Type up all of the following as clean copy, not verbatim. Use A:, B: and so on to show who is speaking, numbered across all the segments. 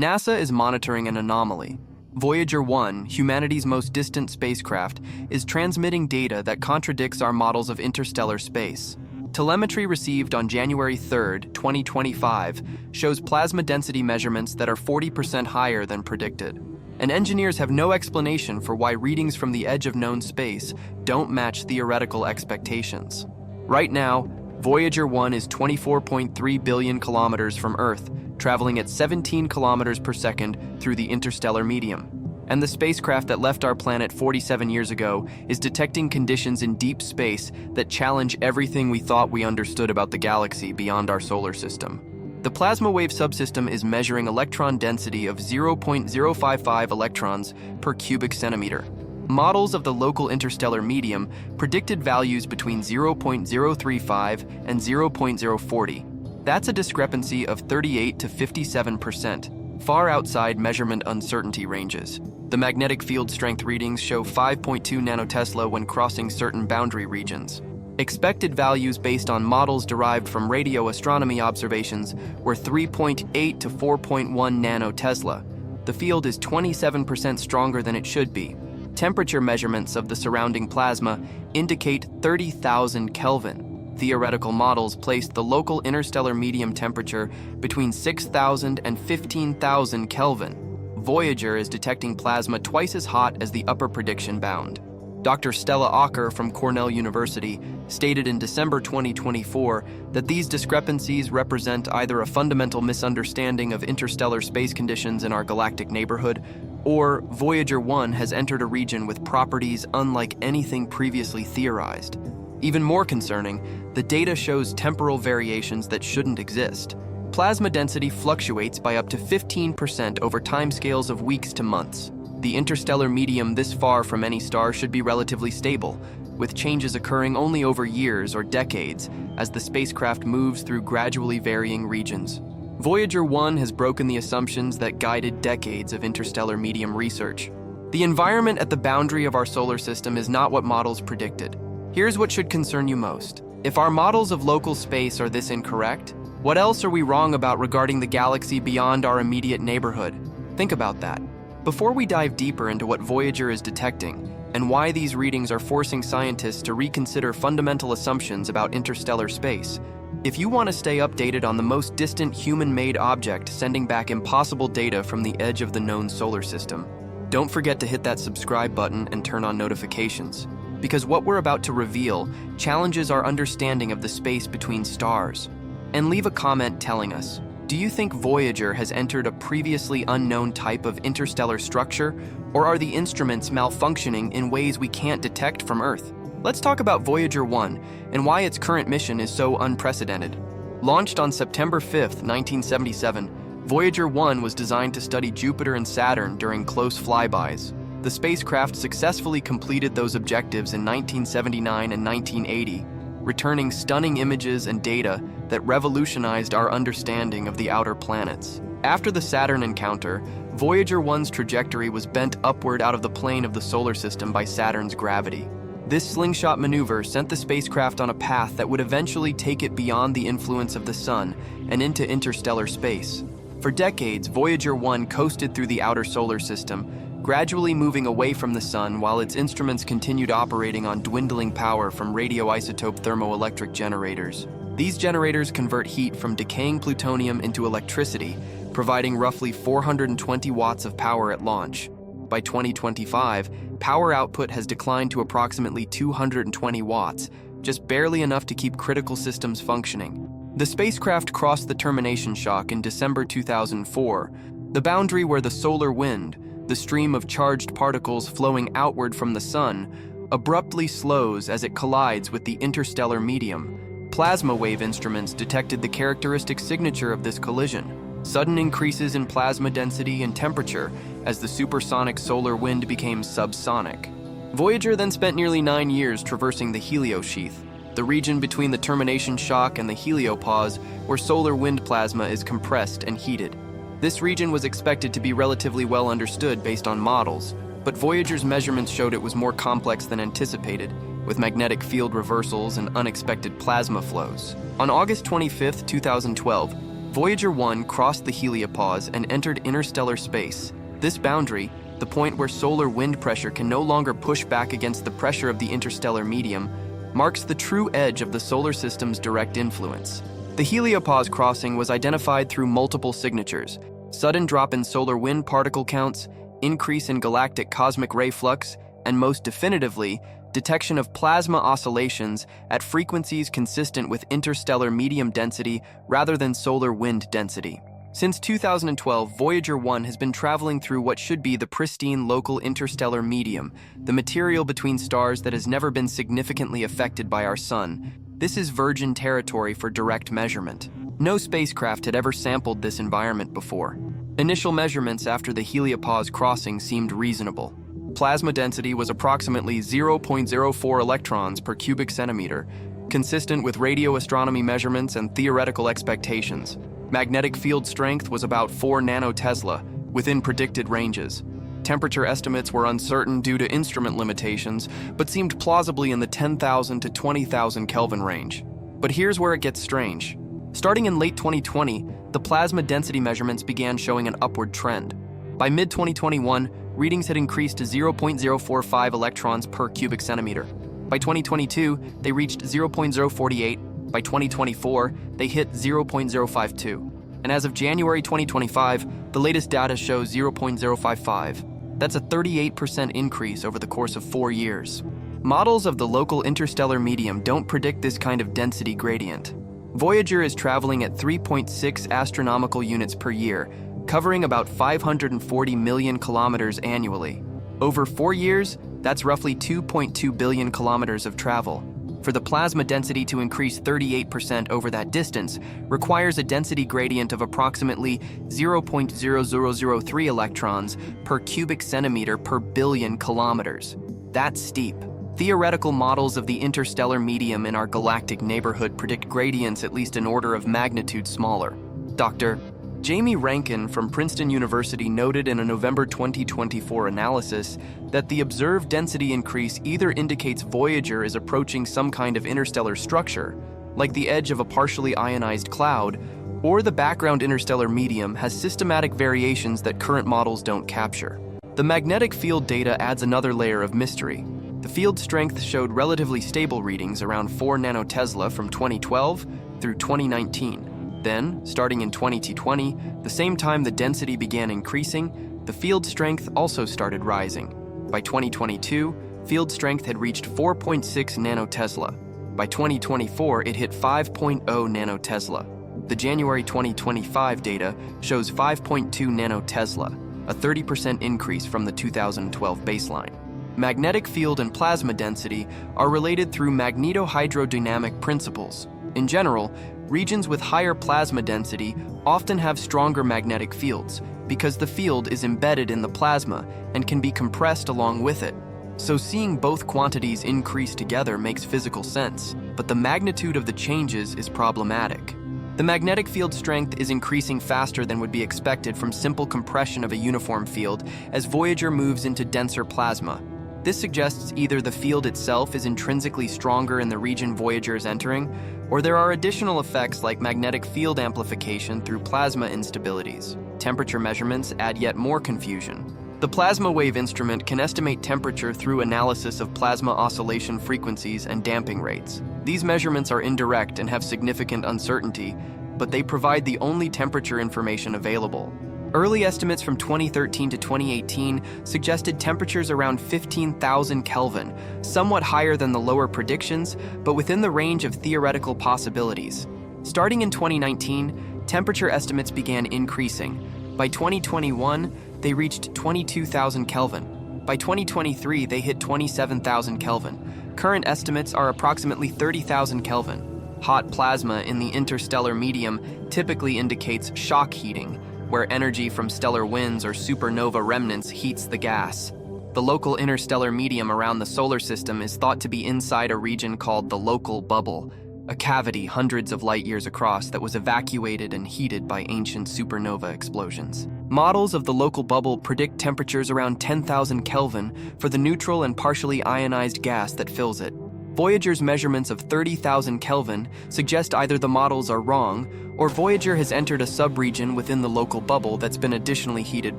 A: NASA is monitoring an anomaly. Voyager 1, humanity's most distant spacecraft, is transmitting data that contradicts our models of interstellar space. Telemetry received on January 3, 2025, shows plasma density measurements that are 40% higher than predicted. And engineers have no explanation for why readings from the edge of known space don't match theoretical expectations. Right now, Voyager 1 is 24.3 billion kilometers from Earth, traveling at 17 kilometers per second through the interstellar medium. And the spacecraft that left our planet 47 years ago is detecting conditions in deep space that challenge everything we thought we understood about the galaxy beyond our solar system. The plasma wave subsystem is measuring electron density of 0.055 electrons per cubic centimeter. Models of the local interstellar medium predicted values between 0.035 and 0.040. That's a discrepancy of 38 to 57%, far outside measurement uncertainty ranges. The magnetic field strength readings show 5.2 nanotesla when crossing certain boundary regions. Expected values based on models derived from radio astronomy observations were 3.8 to 4.1 nanotesla. The field is 27% stronger than it should be. Temperature measurements of the surrounding plasma indicate 30,000 Kelvin. Theoretical models placed the local interstellar medium temperature between 6,000 and 15,000 Kelvin. Voyager is detecting plasma twice as hot as the upper prediction bound. Dr. Stella Acker from Cornell University stated in December 2024 that these discrepancies represent either a fundamental misunderstanding of interstellar space conditions in our galactic neighborhood, or Voyager 1 has entered a region with properties unlike anything previously theorized. Even more concerning, the data shows temporal variations that shouldn't exist. Plasma density fluctuates by up to 15% over timescales of weeks to months. The interstellar medium this far from any star should be relatively stable, with changes occurring only over years or decades as the spacecraft moves through gradually varying regions. Voyager 1 has broken the assumptions that guided decades of interstellar medium research. The environment at the boundary of our solar system is not what models predicted. Here's what should concern you most. If our models of local space are this incorrect, what else are we wrong about regarding the galaxy beyond our immediate neighborhood? Think about that. Before we dive deeper into what Voyager is detecting and why these readings are forcing scientists to reconsider fundamental assumptions about interstellar space, if you want to stay updated on the most distant human-made object sending back impossible data from the edge of the known solar system, don't forget to hit that subscribe button and turn on notifications, because what we're about to reveal challenges our understanding of the space between stars. And leave a comment telling us, do you think Voyager has entered a previously unknown type of interstellar structure, or are the instruments malfunctioning in ways we can't detect from Earth? Let's talk about Voyager 1 and why its current mission is so unprecedented. Launched on September 5, 1977, Voyager 1 was designed to study Jupiter and Saturn during close flybys. The spacecraft successfully completed those objectives in 1979 and 1980, returning stunning images and data that revolutionized our understanding of the outer planets. After the Saturn encounter, Voyager 1's trajectory was bent upward out of the plane of the solar system by Saturn's gravity. This slingshot maneuver sent the spacecraft on a path that would eventually take it beyond the influence of the Sun and into interstellar space. For decades, Voyager 1 coasted through the outer solar system, gradually moving away from the Sun while its instruments continued operating on dwindling power from radioisotope thermoelectric generators. These generators convert heat from decaying plutonium into electricity, providing roughly 420 watts of power at launch. By 2025, power output has declined to approximately 220 watts, just barely enough to keep critical systems functioning. The spacecraft crossed the termination shock in December 2004, the boundary where the solar wind, the stream of charged particles flowing outward from the Sun, abruptly slows as it collides with the interstellar medium. Plasma wave instruments detected the characteristic signature of this collision: sudden increases in plasma density and temperature as the supersonic solar wind became subsonic. Voyager then spent nearly 9 years traversing the heliosheath, the region between the termination shock and the heliopause where solar wind plasma is compressed and heated. This region was expected to be relatively well understood based on models, but Voyager's measurements showed it was more complex than anticipated, with magnetic field reversals and unexpected plasma flows. On August 25, 2012, Voyager 1 crossed the heliopause and entered interstellar space. This boundary, the point where solar wind pressure can no longer push back against the pressure of the interstellar medium, marks the true edge of the solar system's direct influence. The heliopause crossing was identified through multiple signatures: sudden drop in solar wind particle counts, increase in galactic cosmic ray flux, and most definitively, detection of plasma oscillations at frequencies consistent with interstellar medium density rather than solar wind density. Since 2012, Voyager 1 has been traveling through what should be the pristine local interstellar medium, the material between stars that has never been significantly affected by our sun. This is virgin territory for direct measurement. No spacecraft had ever sampled this environment before. Initial measurements after the heliopause crossing seemed reasonable. Plasma density was approximately 0.04 electrons per cubic centimeter, consistent with radio astronomy measurements and theoretical expectations. Magnetic field strength was about 4 nanotesla, within predicted ranges. Temperature estimates were uncertain due to instrument limitations, but seemed plausibly in the 10,000 to 20,000 Kelvin range. But here's where it gets strange. Starting in late 2020, the plasma density measurements began showing an upward trend. By mid-2021, readings had increased to 0.045 electrons per cubic centimeter. By 2022, they reached 0.048. By 2024, they hit 0.052. And as of January 2025, the latest data shows 0.055. That's a 38% increase over the course of 4 years. Models of the local interstellar medium don't predict this kind of density gradient. Voyager is traveling at 3.6 astronomical units per year, covering about 540 million kilometers annually. Over 4 years, that's roughly 2.2 billion kilometers of travel. For the plasma density to increase 38% over that distance requires a density gradient of approximately 0.0003 electrons per cubic centimeter per billion kilometers. That's steep. Theoretical models of the interstellar medium in our galactic neighborhood predict gradients at least an order of magnitude smaller. Dr. Jamie Rankin from Princeton University noted in a November 2024 analysis that the observed density increase either indicates Voyager is approaching some kind of interstellar structure, like the edge of a partially ionized cloud, or the background interstellar medium has systematic variations that current models don't capture. The magnetic field data adds another layer of mystery. The field strength showed relatively stable readings around 4 nanotesla from 2012 through 2019. Then, starting in 2020, the same time the density began increasing, the field strength also started rising. By 2022, field strength had reached 4.6 nanotesla. By 2024, it hit 5.0 nanotesla. The January 2025 data shows 5.2 nanotesla, a 30% increase from the 2012 baseline. Magnetic field and plasma density are related through magnetohydrodynamic principles. In general, regions with higher plasma density often have stronger magnetic fields because the field is embedded in the plasma and can be compressed along with it. So seeing both quantities increase together makes physical sense, but the magnitude of the changes is problematic. The magnetic field strength is increasing faster than would be expected from simple compression of a uniform field as Voyager moves into denser plasma. This suggests either the field itself is intrinsically stronger in the region Voyager is entering, or there are additional effects like magnetic field amplification through plasma instabilities. Temperature measurements add yet more confusion. The plasma wave instrument can estimate temperature through analysis of plasma oscillation frequencies and damping rates. These measurements are indirect and have significant uncertainty, but they provide the only temperature information available. Early estimates from 2013 to 2018 suggested temperatures around 15,000 Kelvin, somewhat higher than the lower predictions, but within the range of theoretical possibilities. Starting in 2019, temperature estimates began increasing. By 2021, they reached 22,000 Kelvin. By 2023, they hit 27,000 Kelvin. Current estimates are approximately 30,000 Kelvin. Hot plasma in the interstellar medium typically indicates shock heating, where energy from stellar winds or supernova remnants heats the gas. The local interstellar medium around the solar system is thought to be inside a region called the local bubble, a cavity hundreds of light years across that was evacuated and heated by ancient supernova explosions. Models of the local bubble predict temperatures around 10,000 Kelvin for the neutral and partially ionized gas that fills it. Voyager's measurements of 30,000 Kelvin suggest either the models are wrong or Voyager has entered a subregion within the local bubble that's been additionally heated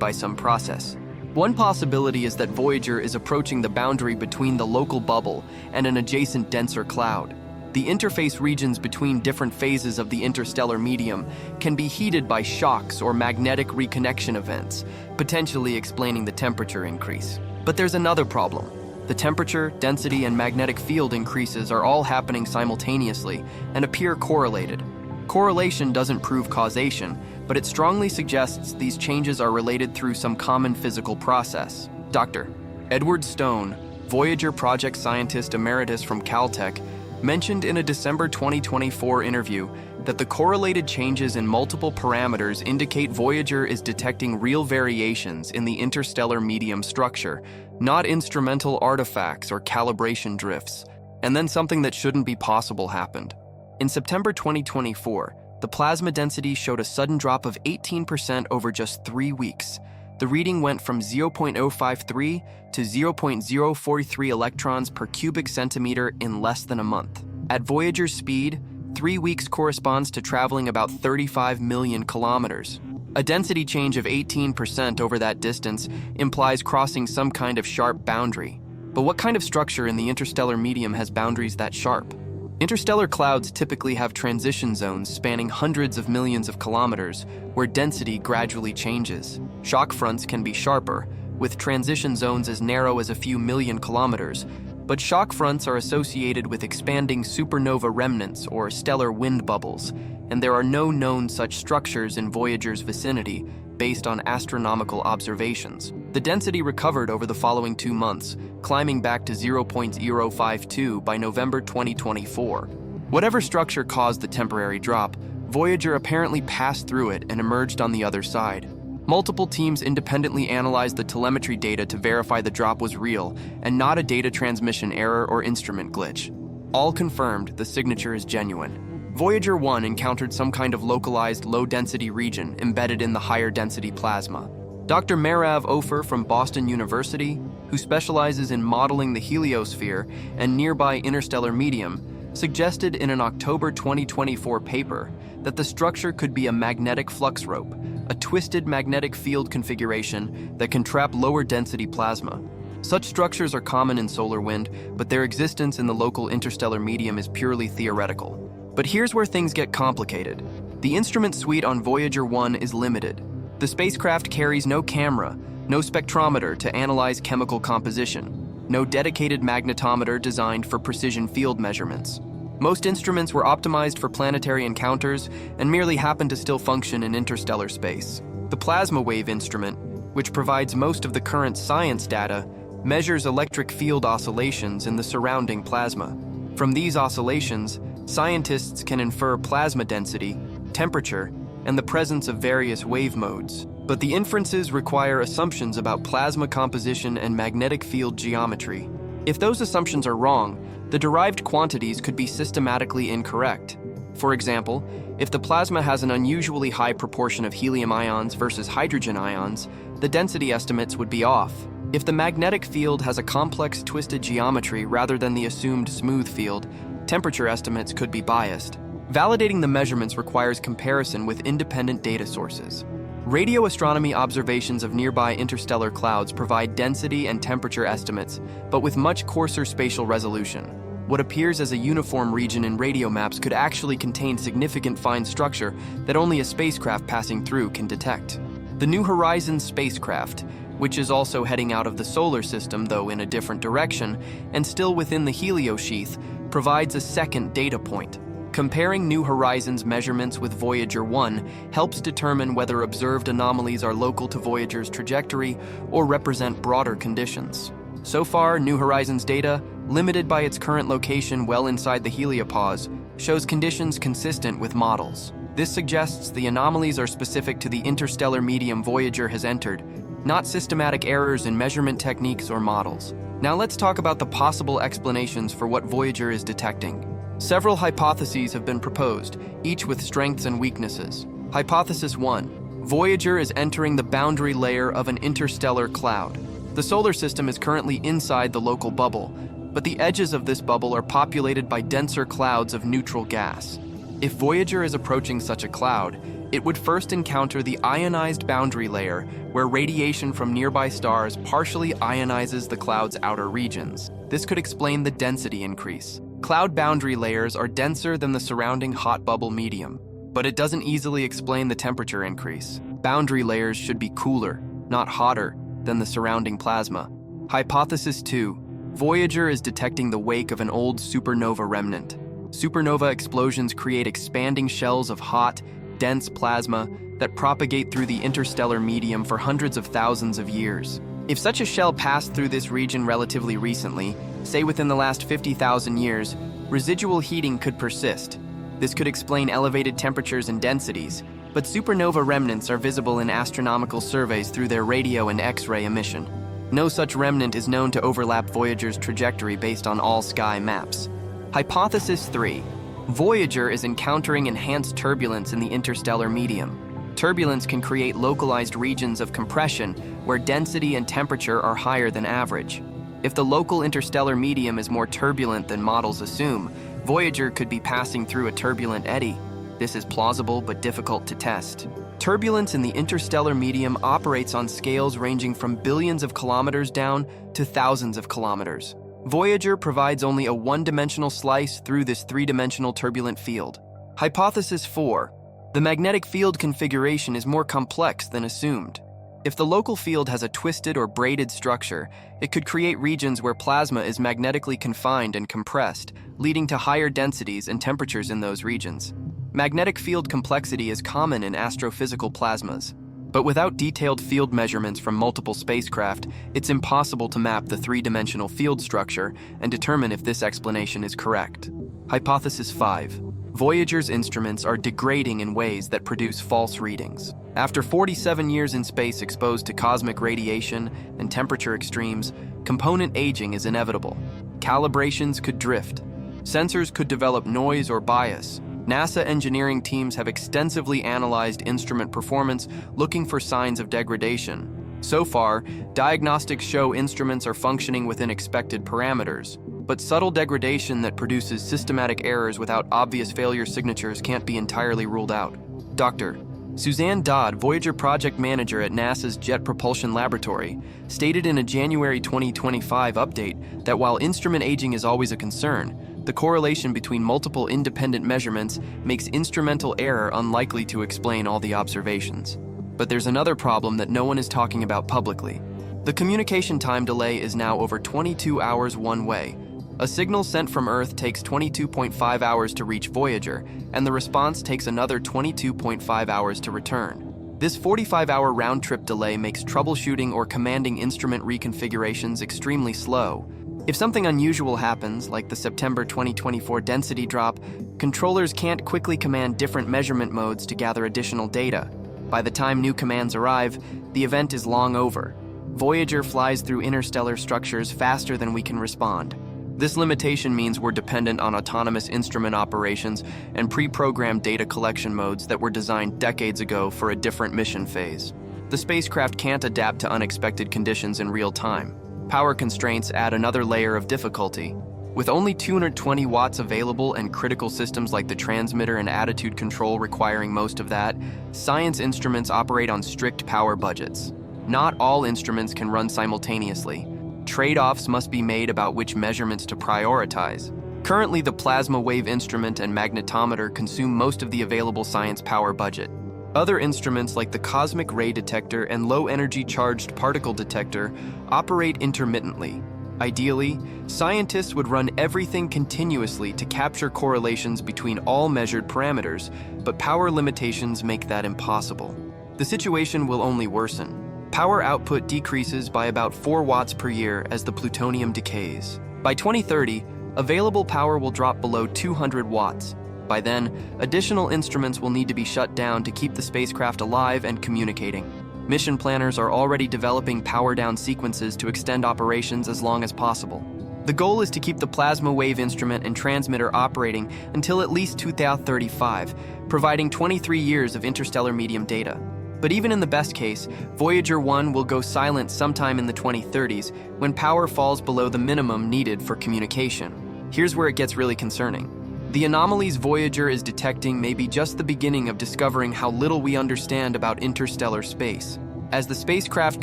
A: by some process. One possibility is that Voyager is approaching the boundary between the local bubble and an adjacent denser cloud. The interface regions between different phases of the interstellar medium can be heated by shocks or magnetic reconnection events, potentially explaining the temperature increase. But there's another problem. The temperature, density, and magnetic field increases are all happening simultaneously and appear correlated. Correlation doesn't prove causation, but it strongly suggests these changes are related through some common physical process. Dr. Edward Stone, Voyager project scientist emeritus from Caltech, mentioned in a December 2024 interview that the correlated changes in multiple parameters indicate Voyager is detecting real variations in the interstellar medium structure, not instrumental artifacts or calibration drifts. And then something that shouldn't be possible happened. In September 2024, the plasma density showed a sudden drop of 18% over just 3 weeks. The reading went from 0.053 to 0.043 electrons per cubic centimeter in less than a month. At Voyager's speed, 3 weeks corresponds to traveling about 35 million kilometers. A density change of 18% over that distance implies crossing some kind of sharp boundary. But what kind of structure in the interstellar medium has boundaries that sharp? Interstellar clouds typically have transition zones spanning hundreds of millions of kilometers, where density gradually changes. Shock fronts can be sharper, with transition zones as narrow as a few million kilometers, but shock fronts are associated with expanding supernova remnants or stellar wind bubbles, and there are no known such structures in Voyager's vicinity based on astronomical observations. The density recovered over the following 2 months, climbing back to 0.052 by November 2024. Whatever structure caused the temporary drop, Voyager apparently passed through it and emerged on the other side. Multiple teams independently analyzed the telemetry data to verify the drop was real and not a data transmission error or instrument glitch. All confirmed the signature is genuine. Voyager 1 encountered some kind of localized low-density region embedded in the higher-density plasma. Dr. Merav Ofer from Boston University, who specializes in modeling the heliosphere and nearby interstellar medium, suggested in an October 2024 paper that the structure could be a magnetic flux rope, a twisted magnetic field configuration that can trap lower-density plasma. Such structures are common in solar wind, but their existence in the local interstellar medium is purely theoretical. But here's where things get complicated. The instrument suite on Voyager 1 is limited. The spacecraft carries no camera, no spectrometer to analyze chemical composition, no dedicated magnetometer designed for precision field measurements. Most instruments were optimized for planetary encounters and merely happen to still function in interstellar space. The plasma wave instrument, which provides most of the current science data, measures electric field oscillations in the surrounding plasma. From these oscillations, scientists can infer plasma density, temperature, and the presence of various wave modes. But the inferences require assumptions about plasma composition and magnetic field geometry. If those assumptions are wrong, the derived quantities could be systematically incorrect. For example, if the plasma has an unusually high proportion of helium ions versus hydrogen ions, the density estimates would be off. If the magnetic field has a complex twisted geometry rather than the assumed smooth field, temperature estimates could be biased. Validating the measurements requires comparison with independent data sources. Radio astronomy observations of nearby interstellar clouds provide density and temperature estimates, but with much coarser spatial resolution. What appears as a uniform region in radio maps could actually contain significant fine structure that only a spacecraft passing through can detect. The New Horizons spacecraft, which is also heading out of the solar system, though in a different direction, and still within the heliosheath, provides a second data point. Comparing New Horizons measurements with Voyager 1 helps determine whether observed anomalies are local to Voyager's trajectory or represent broader conditions. So far, New Horizons data, limited by its current location well inside the heliopause, shows conditions consistent with models. This suggests the anomalies are specific to the interstellar medium Voyager has entered, not systematic errors in measurement techniques or models. Now let's talk about the possible explanations for what Voyager is detecting. Several hypotheses have been proposed, each with strengths and weaknesses. Hypothesis 1. Voyager is entering the boundary layer of an interstellar cloud. The solar system is currently inside the local bubble, but the edges of this bubble are populated by denser clouds of neutral gas. If Voyager is approaching such a cloud, it would first encounter the ionized boundary layer, where radiation from nearby stars partially ionizes the cloud's outer regions. This could explain the density increase. Cloud boundary layers are denser than the surrounding hot bubble medium, but it doesn't easily explain the temperature increase. Boundary layers should be cooler, not hotter, than the surrounding plasma. Hypothesis 2. Voyager is detecting the wake of an old supernova remnant. Supernova explosions create expanding shells of hot, dense plasma that propagate through the interstellar medium for hundreds of thousands of years. If such a shell passed through this region relatively recently, say within the last 50,000 years, residual heating could persist. This could explain elevated temperatures and densities, but supernova remnants are visible in astronomical surveys through their radio and X-ray emission. No such remnant is known to overlap Voyager's trajectory based on all-sky maps. Hypothesis 3. Voyager is encountering enhanced turbulence in the interstellar medium. Turbulence can create localized regions of compression where density and temperature are higher than average. If the local interstellar medium is more turbulent than models assume, Voyager could be passing through a turbulent eddy. This is plausible but difficult to test. Turbulence in the interstellar medium operates on scales ranging from billions of kilometers down to thousands of kilometers. Voyager provides only a one-dimensional slice through this three-dimensional turbulent field. Hypothesis 4. The magnetic field configuration is more complex than assumed. If the local field has a twisted or braided structure, it could create regions where plasma is magnetically confined and compressed, leading to higher densities and temperatures in those regions. Magnetic field complexity is common in astrophysical plasmas, but without detailed field measurements from multiple spacecraft, it's impossible to map the three-dimensional field structure and determine if this explanation is correct. Hypothesis 5. Voyager's instruments are degrading in ways that produce false readings. After 47 years in space exposed to cosmic radiation and temperature extremes, component aging is inevitable. Calibrations could drift. Sensors could develop noise or bias. NASA engineering teams have extensively analyzed instrument performance, looking for signs of degradation. So far, diagnostics show instruments are functioning within expected parameters, but subtle degradation that produces systematic errors without obvious failure signatures can't be entirely ruled out. Dr. Suzanne Dodd, Voyager project manager at NASA's Jet Propulsion Laboratory, stated in a January 2025 update that while instrument aging is always a concern, the correlation between multiple independent measurements makes instrumental error unlikely to explain all the observations. But there's another problem that no one is talking about publicly. The communication time delay is now over 22 hours one way. A signal sent from Earth takes 22.5 hours to reach Voyager, and the response takes another 22.5 hours to return. This 45-hour round-trip delay makes troubleshooting or commanding instrument reconfigurations extremely slow. If something unusual happens, like the September 2024 density drop, controllers can't quickly command different measurement modes to gather additional data. By the time new commands arrive, the event is long over. Voyager flies through interstellar structures faster than we can respond. This limitation means we're dependent on autonomous instrument operations and pre-programmed data collection modes that were designed decades ago for a different mission phase. The spacecraft can't adapt to unexpected conditions in real time. Power constraints add another layer of difficulty. With only 220 watts available and critical systems like the transmitter and attitude control requiring most of that, science instruments operate on strict power budgets. Not all instruments can run simultaneously. Trade-offs must be made about which measurements to prioritize. Currently, the plasma wave instrument and magnetometer consume most of the available science power budget. Other instruments like the cosmic ray detector and low-energy charged particle detector operate intermittently. Ideally, scientists would run everything continuously to capture correlations between all measured parameters, but power limitations make that impossible. The situation will only worsen. Power output decreases by about 4 watts per year as the plutonium decays. By 2030, available power will drop below 200 watts. By then, additional instruments will need to be shut down to keep the spacecraft alive and communicating. Mission planners are already developing power-down sequences to extend operations as long as possible. The goal is to keep the plasma wave instrument and transmitter operating until at least 2035, providing 23 years of interstellar medium data. But even in the best case, Voyager 1 will go silent sometime in the 2030s when power falls below the minimum needed for communication. Here's where it gets really concerning. The anomalies Voyager is detecting may be just the beginning of discovering how little we understand about interstellar space. As the spacecraft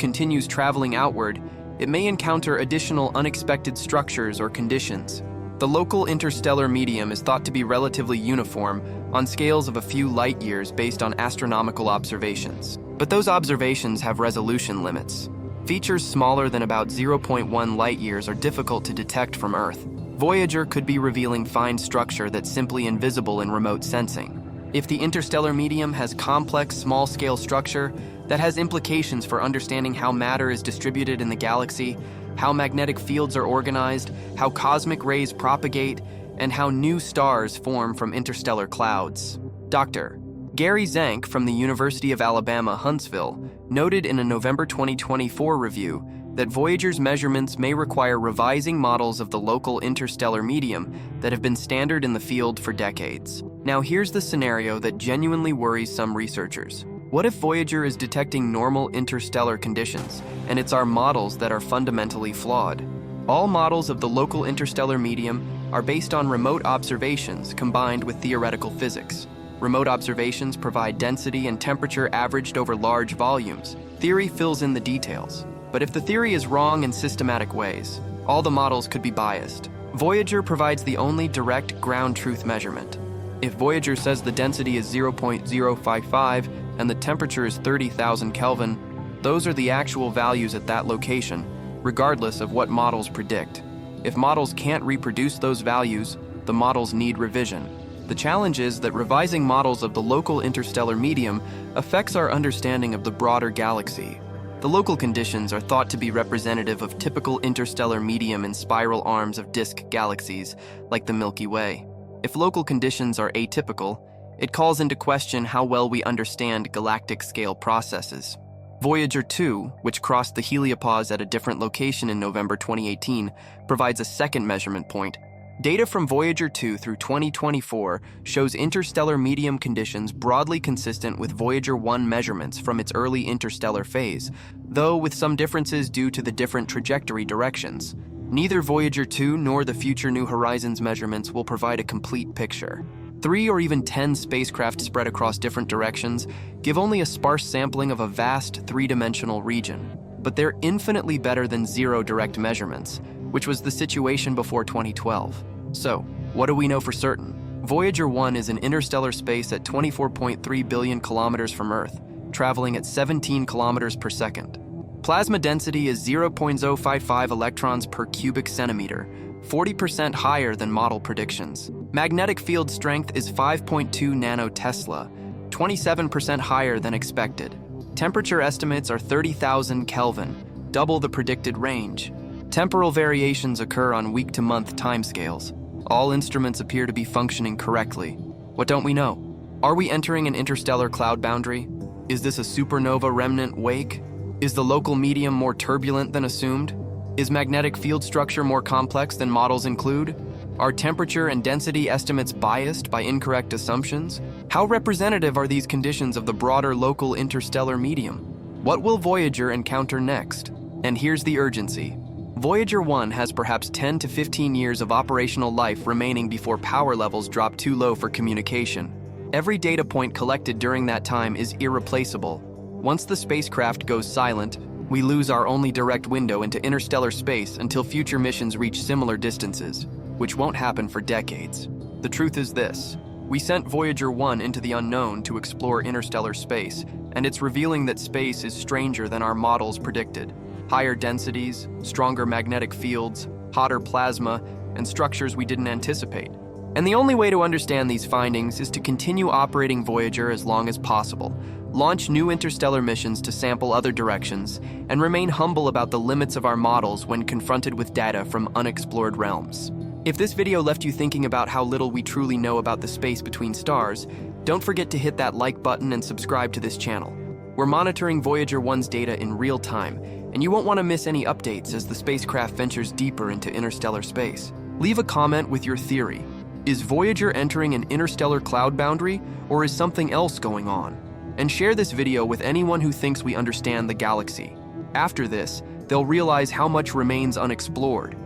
A: continues traveling outward, it may encounter additional unexpected structures or conditions. The local interstellar medium is thought to be relatively uniform on scales of a few light years based on astronomical observations. But those observations have resolution limits. Features smaller than about 0.1 light years are difficult to detect from Earth. Voyager could be revealing fine structure that's simply invisible in remote sensing. If the interstellar medium has complex, small-scale structure, that has implications for understanding how matter is distributed in the galaxy, how magnetic fields are organized, how cosmic rays propagate, and how new stars form from interstellar clouds. Dr. Gary Zank from the University of Alabama, Huntsville, noted in a November 2024 review that Voyager's measurements may require revising models of the local interstellar medium that have been standard in the field for decades. Now here's the scenario that genuinely worries some researchers. What if Voyager is detecting normal interstellar conditions, and it's our models that are fundamentally flawed? All models of the local interstellar medium are based on remote observations combined with theoretical physics. Remote observations provide density and temperature averaged over large volumes. Theory fills in the details. But if the theory is wrong in systematic ways, all the models could be biased. Voyager provides the only direct ground truth measurement. If Voyager says the density is 0.055 and the temperature is 30,000 Kelvin, those are the actual values at that location, regardless of what models predict. If models can't reproduce those values, the models need revision. The challenge is that revising models of the local interstellar medium affects our understanding of the broader galaxy. The local conditions are thought to be representative of typical interstellar medium and spiral arms of disk galaxies, like the Milky Way. If local conditions are atypical, it calls into question how well we understand galactic-scale processes. Voyager 2, which crossed the heliopause at a different location in November 2018, provides a second measurement point. Data from Voyager 2 through 2024 shows interstellar medium conditions broadly consistent with Voyager 1 measurements from its early interstellar phase, though with some differences due to the different trajectory directions. Neither Voyager 2 nor the future New Horizons measurements will provide a complete picture. 3 or even 10 spacecraft spread across different directions give only a sparse sampling of a vast three-dimensional region, but they're infinitely better than 0 direct measurements, which was the situation before 2012. So, what do we know for certain? Voyager 1 is in interstellar space at 24.3 billion kilometers from Earth, traveling at 17 kilometers per second. Plasma density is 0.055 electrons per cubic centimeter, 40% higher than model predictions. Magnetic field strength is 5.2 nanotesla, 27% higher than expected. Temperature estimates are 30,000 Kelvin, double the predicted range. Temporal variations occur on week-to-month timescales. All instruments appear to be functioning correctly. What don't we know? Are we entering an interstellar cloud boundary? Is this a supernova remnant wake? Is the local medium more turbulent than assumed? Is magnetic field structure more complex than models include? Are temperature and density estimates biased by incorrect assumptions? How representative are these conditions of the broader local interstellar medium? What will Voyager encounter next? And here's the urgency. Voyager 1 has perhaps 10 to 15 years of operational life remaining before power levels drop too low for communication. Every data point collected during that time is irreplaceable. Once the spacecraft goes silent, we lose our only direct window into interstellar space until future missions reach similar distances, which won't happen for decades. The truth is this: we sent Voyager 1 into the unknown to explore interstellar space, and it's revealing that space is stranger than our models predicted. Higher densities, stronger magnetic fields, hotter plasma, and structures we didn't anticipate. And the only way to understand these findings is to continue operating Voyager as long as possible, launch new interstellar missions to sample other directions, and remain humble about the limits of our models when confronted with data from unexplored realms. If this video left you thinking about how little we truly know about the space between stars, don't forget to hit that like button and subscribe to this channel. We're monitoring Voyager 1's data in real time, and you won't want to miss any updates as the spacecraft ventures deeper into interstellar space. Leave a comment with your theory. Is Voyager entering an interstellar cloud boundary, or is something else going on? And share this video with anyone who thinks we understand the galaxy. After this, they'll realize how much remains unexplored,